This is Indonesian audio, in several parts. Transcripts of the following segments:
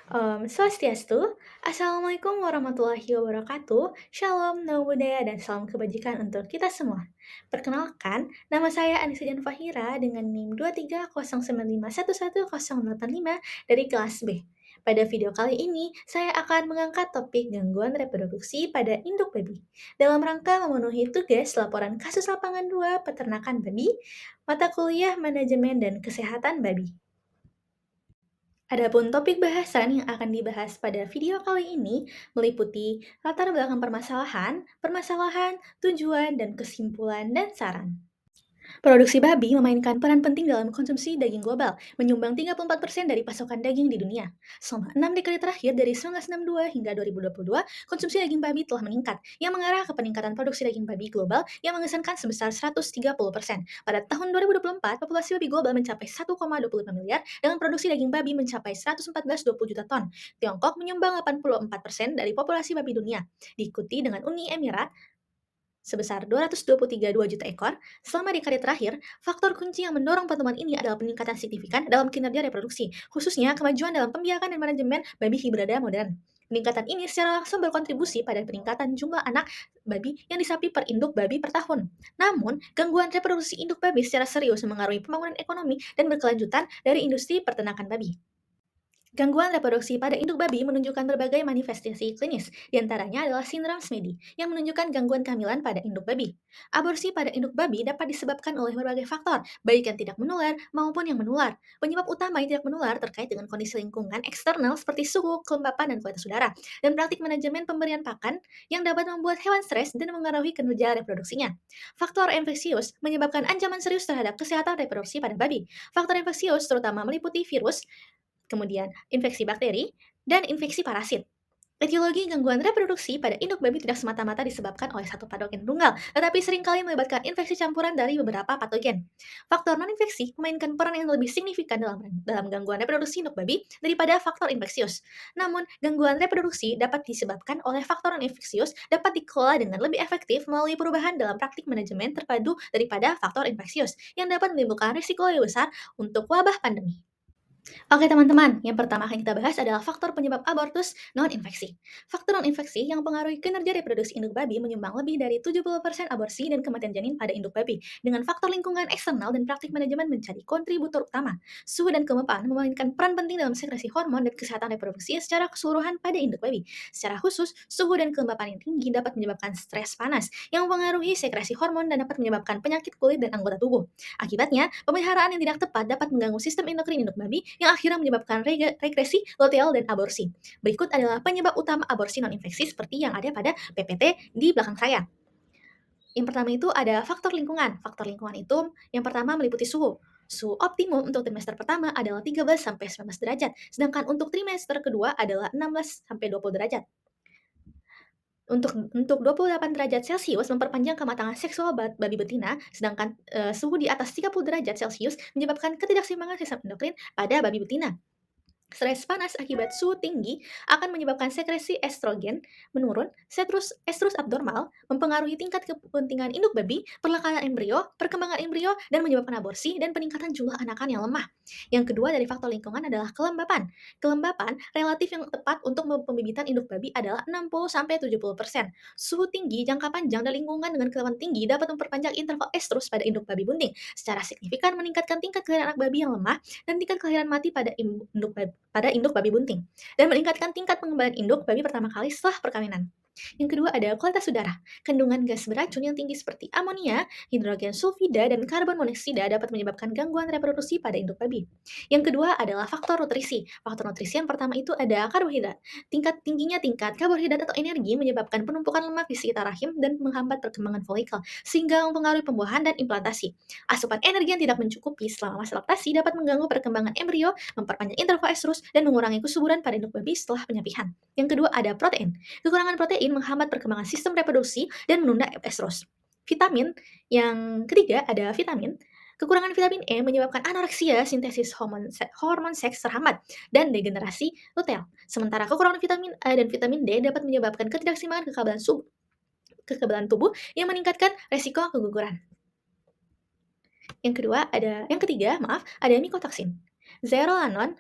Swastiastu, Assalamualaikum warahmatullahi wabarakatuh, Shalom, Namo Buddhaya, dan salam kebajikan untuk kita semua. Perkenalkan, nama saya Anissa Jan Fahira dengan NIM 23095111085 dari kelas B. Pada video kali ini, saya akan mengangkat topik gangguan reproduksi pada induk babi. Dalam rangka memenuhi tugas laporan kasus lapangan 2 peternakan babi, mata kuliah manajemen dan kesehatan babi. Adapun topik bahasan yang akan dibahas pada video kali ini meliputi latar belakang permasalahan, tujuan, dan kesimpulan dan saran. Produksi babi memainkan peran penting dalam konsumsi daging global, menyumbang 34% dari pasokan daging di dunia. Selama 6 dekade terakhir dari 1962 hingga 2022, konsumsi daging babi telah meningkat, yang mengarah ke peningkatan produksi daging babi global yang mengesankan sebesar 130%. Pada tahun 2024, populasi babi global mencapai 1,25 miliar dengan produksi daging babi mencapai 114,20 juta ton. Tiongkok menyumbang 84% dari populasi babi dunia, diikuti dengan Uni Emirat sebesar 223,2 juta ekor. Selama dekade terakhir, faktor kunci yang mendorong pertumbuhan ini adalah peningkatan signifikan dalam kinerja reproduksi, khususnya kemajuan dalam pembiakan dan manajemen babi hibrida modern. Peningkatan ini secara langsung berkontribusi pada peningkatan jumlah anak babi yang disapi per induk babi per tahun. Namun, gangguan reproduksi induk babi secara serius memengaruhi pembangunan ekonomi dan berkelanjutan dari industri peternakan babi. Gangguan reproduksi pada induk babi menunjukkan berbagai manifestasi klinis, diantaranya adalah sindrom Smedi, yang menunjukkan gangguan kehamilan pada induk babi. Aborsi pada induk babi dapat disebabkan oleh berbagai faktor, baik yang tidak menular maupun yang menular. Penyebab utama yang tidak menular terkait dengan kondisi lingkungan eksternal seperti suhu, kelembapan, dan kualitas udara, dan praktik manajemen pemberian pakan yang dapat membuat hewan stres dan mengaruhi kinerja reproduksinya. Faktor infeksius menyebabkan ancaman serius terhadap kesehatan reproduksi pada babi. Faktor infeksius terutama meliputi virus, kemudian infeksi bakteri, dan infeksi parasit. Etiologi gangguan reproduksi pada induk babi tidak semata-mata disebabkan oleh satu patogen tunggal, tetapi seringkali melibatkan infeksi campuran dari beberapa patogen. Faktor non-infeksi memainkan peran yang lebih signifikan dalam gangguan reproduksi induk babi daripada faktor infeksius. Namun, gangguan reproduksi dapat disebabkan oleh faktor non-infeksius dapat dikelola dengan lebih efektif melalui perubahan dalam praktik manajemen terpadu daripada faktor infeksius, yang dapat menimbulkan risiko lebih besar untuk wabah pandemi. Oke teman-teman, yang pertama akan kita bahas adalah faktor penyebab abortus non-infeksi. Faktor non-infeksi yang mempengaruhi kinerja reproduksi induk babi menyumbang lebih dari 70% aborsi dan kematian janin pada induk babi, dengan faktor lingkungan eksternal dan praktik manajemen menjadi kontributor utama. Suhu dan kelembapan memainkan peran penting dalam sekresi hormon dan kesehatan reproduksi secara keseluruhan pada induk babi. Secara khusus, suhu dan kelembapan yang tinggi dapat menyebabkan stres panas, yang mempengaruhi sekresi hormon dan dapat menyebabkan penyakit kulit dan anggota tubuh. Akibatnya, pemeliharaan yang tidak tepat dapat mengganggu sistem endokrin induk babi yang akhirnya menyebabkan regresi, luteal, dan aborsi. Berikut adalah penyebab utama aborsi non-infeksi seperti yang ada pada PPT di belakang saya. Yang pertama itu ada faktor lingkungan. Faktor lingkungan itu yang pertama meliputi suhu. Suhu optimum untuk trimester pertama adalah 13-19 derajat, sedangkan untuk trimester kedua adalah 16-20 derajat. Untuk 28 derajat Celcius memperpanjang kematangan seksual babi betina, sedangkan suhu di atas 30 derajat Celcius menyebabkan ketidakseimbangan sistem endokrin pada babi betina. Stres panas akibat suhu tinggi akan menyebabkan sekresi estrogen menurun, estrus abnormal, mempengaruhi tingkat kepentingan induk babi, perlekalan embrio, perkembangan embrio, dan menyebabkan aborsi dan peningkatan jumlah anakan yang lemah. Yang kedua dari faktor lingkungan adalah kelembapan. Kelembapan relatif yang tepat untuk pembibitan induk babi adalah 60-70%. Suhu tinggi, jangka panjang, dan lingkungan dengan kelembapan tinggi dapat memperpanjang interval estrus pada induk babi bunting, secara signifikan meningkatkan tingkat kelahiran anak babi yang lemah dan tingkat kelahiran mati pada induk babi bunting, dan meningkatkan tingkat pengembangan induk babi pertama kali setelah perkawinan. Yang kedua ada kualitas udara. Kandungan gas beracun yang tinggi seperti amonia, hidrogen sulfida, dan karbon monoksida dapat menyebabkan gangguan reproduksi pada induk babi. Yang kedua adalah faktor nutrisi. Faktor nutrisi yang pertama itu ada karbohidrat. Tingginya tingkat karbohidrat atau energi menyebabkan penumpukan lemak di sekitar rahim dan menghambat perkembangan folikel, sehingga mempengaruhi pembuahan dan implantasi. Asupan energi yang tidak mencukupi selama masa laktasi dapat mengganggu perkembangan embrio, memperpanjang interval estrus, dan mengurangi kesuburan pada induk babi setelah penyapihan. Yang kedua ada protein. Kekurangan protein menghambat perkembangan sistem reproduksi dan menunda estrus. Vitamin, yang ketiga ada vitamin. Kekurangan vitamin E menyebabkan anoreksia, sintesis hormon seks terhambat, dan degenerasi luteal. Sementara kekurangan vitamin A dan vitamin D dapat menyebabkan ketidakseimbangan kekebalan tubuh yang meningkatkan resiko keguguran. Yang ketiga, ada mikotoksin. Zearalenone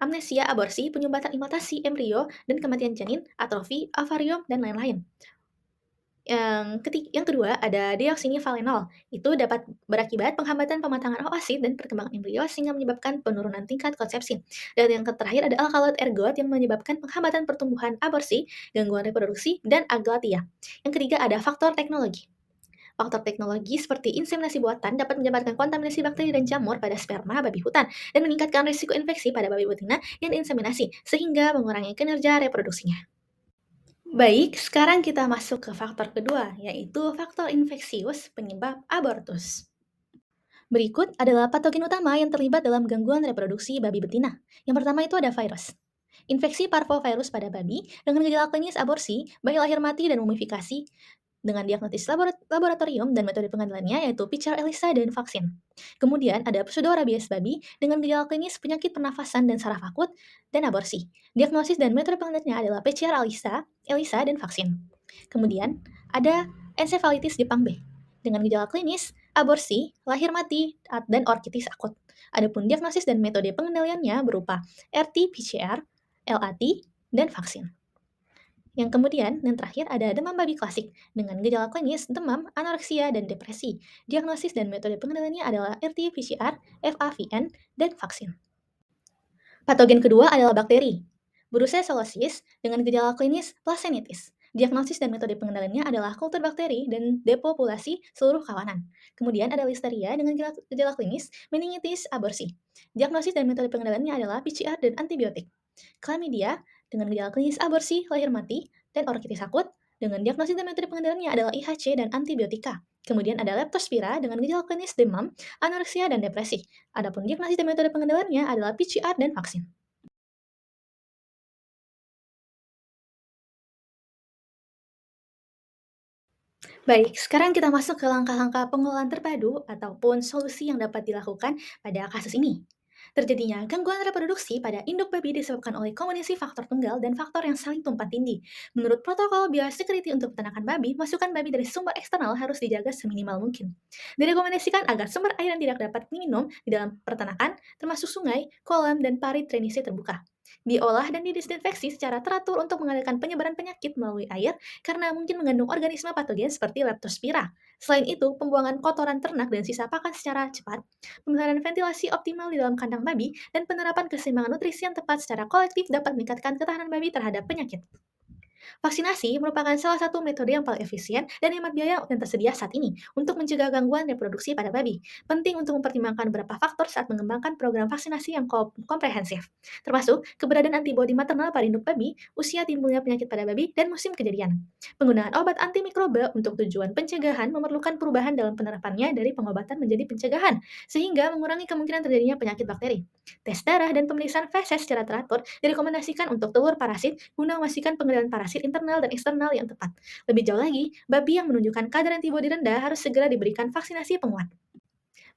amnesia, aborsi, penyumbatan imitasi embrio, dan kematian janin, atrofi, ovarium, dan lain-lain. Yang kedua ada deoksinivalenol, itu dapat berakibat penghambatan pematangan oosit dan perkembangan embrio sehingga menyebabkan penurunan tingkat konsepsi. Dan yang terakhir ada alkaloid ergot yang menyebabkan penghambatan pertumbuhan aborsi, gangguan reproduksi, dan aglatia. Yang ketiga ada faktor teknologi. Faktor teknologi seperti inseminasi buatan dapat menyebabkan kontaminasi bakteri dan jamur pada sperma babi hutan dan meningkatkan risiko infeksi pada babi betina yang diinseminasi sehingga mengurangi kinerja reproduksinya. Baik, sekarang kita masuk ke faktor kedua, yaitu faktor infeksius penyebab abortus. Berikut adalah patogen utama yang terlibat dalam gangguan reproduksi babi betina. Yang pertama itu ada virus. Infeksi parvovirus pada babi dengan gejala klinis aborsi, bayi lahir mati dan mumifikasi dengan diagnosis laboratorium dan metode pengendaliannya yaitu PCR-ELISA dan vaksin. Kemudian ada pseudorabies babi dengan gejala klinis penyakit pernafasan dan saraf akut dan aborsi. Diagnosis dan metode pengendaliannya adalah PCR-ELISA, ELISA, dan vaksin. Kemudian ada encephalitis Jepang B dengan gejala klinis aborsi, lahir mati, dan orkitis akut. Adapun diagnosis dan metode pengendaliannya berupa RT-PCR, LAT, dan vaksin. Yang kemudian, yang terakhir ada demam babi klasik dengan gejala klinis, demam, anoreksia, dan depresi. Diagnosis dan metode pengendaliannya adalah RT-PCR, FAVN, dan vaksin. Patogen kedua adalah bakteri. Brucellosis dengan gejala klinis Plasenitis. Diagnosis dan metode pengendaliannya adalah kultur bakteri dan depopulasi seluruh kawanan. Kemudian ada Listeria dengan gejala klinis meningitis aborsi. Diagnosis dan metode pengendaliannya adalah PCR dan antibiotik. Chlamydia dengan gejala klinis aborsi, lahir mati, dan orkitis akut dengan diagnosis dan metode pengendaliannya adalah IHC dan antibiotika. Kemudian ada Leptospira dengan gejala klinis demam, anoreksia, dan depresi. Adapun diagnosis dan metode pengendaliannya adalah PCR dan vaksin. Baik, sekarang kita masuk ke langkah-langkah pengelolaan terpadu ataupun solusi yang dapat dilakukan pada kasus ini. Terjadinya gangguan reproduksi pada induk babi disebabkan oleh kombinasi faktor tunggal dan faktor yang saling tumpang tindih. Menurut protokol biosecurity untuk peternakan babi, masukan babi dari sumber eksternal harus dijaga seminimal mungkin. Direkomendasikan agar sumber air yang tidak dapat diminum di dalam peternakan, termasuk sungai, kolam, dan parit drainase terbuka. Diolah dan didesinfeksi secara teratur untuk mengalirkan penyebaran penyakit melalui air karena mungkin mengandung organisme patogen seperti Leptospira. Selain itu, pembuangan kotoran ternak dan sisa pakan secara cepat, pemeliharaan ventilasi optimal di dalam kandang babi, dan penerapan keseimbangan nutrisi yang tepat secara kolektif dapat meningkatkan ketahanan babi terhadap penyakit. Vaksinasi merupakan salah satu metode yang paling efisien dan hemat biaya yang tersedia saat ini untuk mencegah gangguan reproduksi pada babi. Penting untuk mempertimbangkan beberapa faktor saat mengembangkan program vaksinasi yang komprehensif, termasuk keberadaan antibodi maternal pada induk babi, usia timbulnya penyakit pada babi, dan musim kejadian. Penggunaan obat antimikroba untuk tujuan pencegahan memerlukan perubahan dalam penerapannya dari pengobatan menjadi pencegahan, sehingga mengurangi kemungkinan terjadinya penyakit bakteri. Tes darah dan pemeriksaan feses secara teratur direkomendasikan untuk telur parasit guna memastikan pengendalian parasit internal dan eksternal yang tepat. Lebih jauh lagi, babi yang menunjukkan kadar antibodi rendah harus segera diberikan vaksinasi penguat.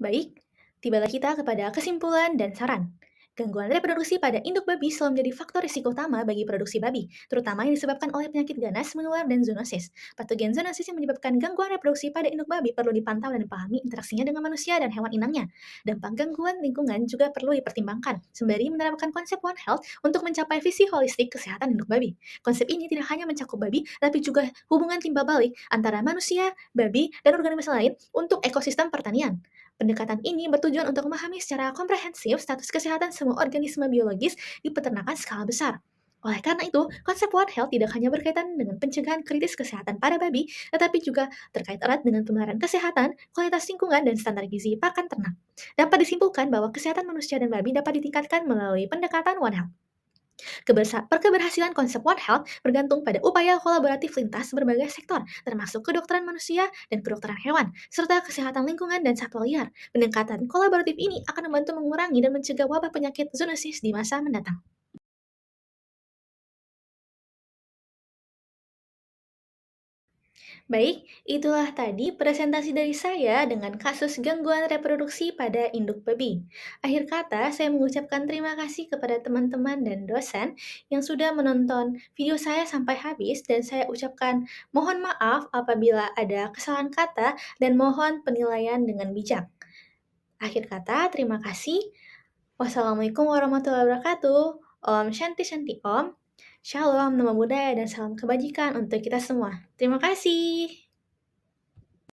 Baik, tibalah kita kepada kesimpulan dan saran. Gangguan reproduksi pada induk babi selalu menjadi faktor risiko utama bagi produksi babi, terutama yang disebabkan oleh penyakit ganas, menular, dan zoonosis. Patogen zoonosis yang menyebabkan gangguan reproduksi pada induk babi perlu dipantau dan dipahami interaksinya dengan manusia dan hewan inangnya. Dampak gangguan lingkungan juga perlu dipertimbangkan, sembari menerapkan konsep One Health untuk mencapai visi holistik kesehatan induk babi. Konsep ini tidak hanya mencakup babi, tapi juga hubungan timbal balik antara manusia, babi, dan organisme lain untuk ekosistem pertanian. Pendekatan ini bertujuan untuk memahami secara komprehensif status kesehatan semua organisme biologis di peternakan skala besar. Oleh karena itu, konsep One Health tidak hanya berkaitan dengan pencegahan kritis kesehatan pada babi, tetapi juga terkait erat dengan pemeliharaan kesehatan, kualitas lingkungan, dan standar gizi pakan ternak. Dapat disimpulkan bahwa kesehatan manusia dan babi dapat ditingkatkan melalui pendekatan One Health. Keberhasilan konsep One Health bergantung pada upaya kolaboratif lintas berbagai sektor, termasuk kedokteran manusia dan kedokteran hewan, serta kesehatan lingkungan dan satwa liar. Pendekatan kolaboratif ini akan membantu mengurangi dan mencegah wabah penyakit zoonosis di masa mendatang. Baik, itulah tadi presentasi dari saya dengan kasus gangguan reproduksi pada induk babi. Akhir kata, saya mengucapkan terima kasih kepada teman-teman dan dosen yang sudah menonton video saya sampai habis dan saya ucapkan mohon maaf apabila ada kesalahan kata dan mohon penilaian dengan bijak. Akhir kata, terima kasih. Wassalamualaikum warahmatullahi wabarakatuh. Om Shanti Shanti Om. Shalom, nama budaya dan salam kebajikan untuk kita semua. Terima kasih.